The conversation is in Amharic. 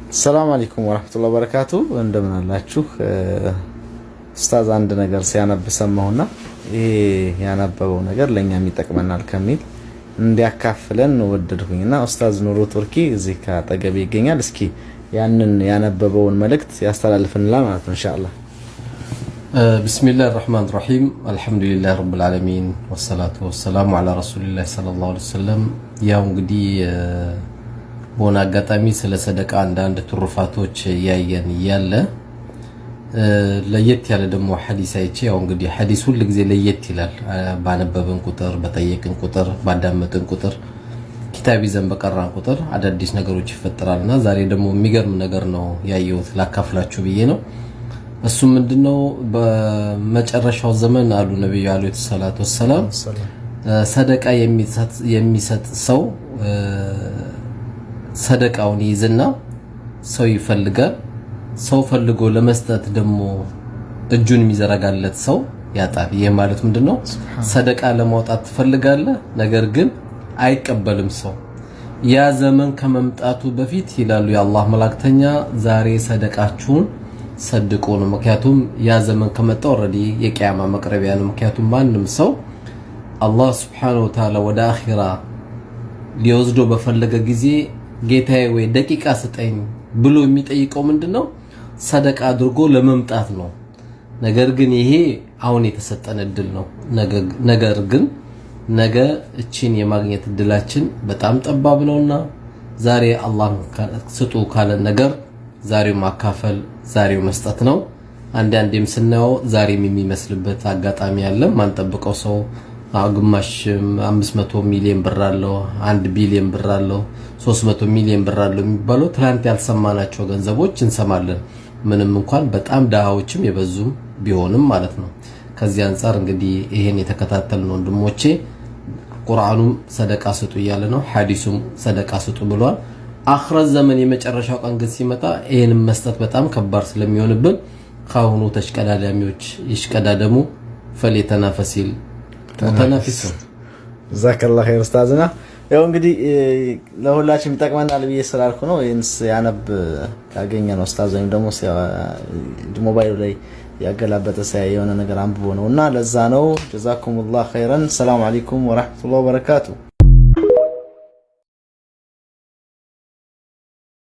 السلام عليكم ورحمة الله وبركاته እንደምን አላችሁ ኡስታዝ አንድ ነገር ሲያነብ ሰማሁና ይሄ ያነበበው ነገር ለኛም ይጠቅመናል ከሚል እንዲያካፍለን ወደድኩኝና ኡስታዝ ኑሩ ቱርኪ እዚህ ካጠገቤ ይገኛል እስኪ ያንን ያነበበውን መልእክት ያስተላልፍልናል ማለት ነው ኢንሻአላህ بسم الله الرحمن الرحيم الحمد لله رب العالمين والصلاة والسلام على رسول الله صلى الله عليه وسلم يا እንግዲህ ቦና አጋጣሚ ስለ ሰደቃ አንዳንድ ትሩፋቶች ያየን ያለ ለየት ያለ ደግሞ ሐዲስ አይቼ ያው እንግዲህ ሐዲስ ሁሉ ጊዜ ለየት ይላል ባነበብን ቁጥር በጠየቅን ቁጥር ባዳመጥን ቁጥር ኪታብ ይዘን በቀራን ቁጥር አዳዲስ ነገሮች ይፈጠራልና ዛሬ ደግሞ የሚገርም ነገር ነው ያየሁት ላካፍላችሁ ብዬ ነው እሱ ምንድነው በመጨረሻው ዘመን አሉ ነብዩ አለይሂ ሰላቱ ወሰለም ሰደቃ የሚሰጥ ሰው ሰደቃውን ይዝና ሰው ይፈልጋል ሰው ፈልጎ ለመስጠት ደግሞ እጁን የሚዘረጋለት ሰው ያጣል ይሄ ማለት ምንድነው ሰደቃ ለማውጣት ትፈልጋለህ ነገር ግን አይቀበልም ሰው ያ ዘመን ከመምጣቱ በፊት ይላሉ የአላህ መላእክተኛ ዛሬ ሰደቃችሁን ሰድቁ ነው ምክንያቱም ያ ዘመን ከመጣ ኦሬዲ የቂያማ መቅረቢያ ነው ምክንያቱም ማንንም ሰው አላህ Subhanahu Wa Ta'ala ወደ አኺራ ሊወስዶ በፈለገ ጊዜ ጌታዬ ወይ ደቂቃ ስጠኝ ብሎ የሚጠይቀው ምንድነው ሰደቃ አድርጎ ለመምጣት ነው ነገር ግን ይሄ አሁን የተሰጠን እድል ነው ነገር ግን ነገ እቺን የማግኘት እድላችን በጣም ጠባብ ነውና ዛሬ አላህ ስጡ ካለ ነገር ዛሬው ማካፈል ዛሬው መስጠት ነው አንዳንዴም ስናየው ዛሬም የሚመስልበት አጋጣሚ አለ ማን ጠብቀው ሰው ግማሽ 500 ሚሊዮን ብር አለው 1 ቢሊዮን ብር አለው 300 ሚሊዮን ብር አለው የሚባለው ትላንት ያልሰማናቸው ገንዘቦች እንሰማለን ምንም እንኳን በጣም ዳሃዎችም የበዙም ቢሆንም ማለት ነው ከዚህ አንፃር እንግዲህ ይሄን የተከታተልን ወንድሞቼ ቁርአኑም ሰደቃ ስጡ ይያለ ነው ሐዲሱም ሰደቃ ስጡ ብሏል አኽረት ዘመን የመጨረሻው ቀን ግን ሲመጣ ይሄን መስጠት በጣም ከባድ ስለሚሆንብን ካሁኑ ተሽቀዳዳሚዎች ይሽቀዳደሙ ፈሊተናፈሲል ተናፊሱ ዛከላህ ኸይር ኡስታዝና ያው እንግዲህ ለሁላችንም ይጠቅመናል ብዬ ስላልኩ ነው ይንስ ያነብ ካገኘነው ኡስታዝ ወይም ደግሞ ሞባይሉ ላይ ያገላበጠ የሆነ ነገር አንብቦ ነውና ለዛ ነው ጀዛኩሙላህ ኸይረን ሰላም አለይኩም ወራህመቱላሂ ወበረካቱ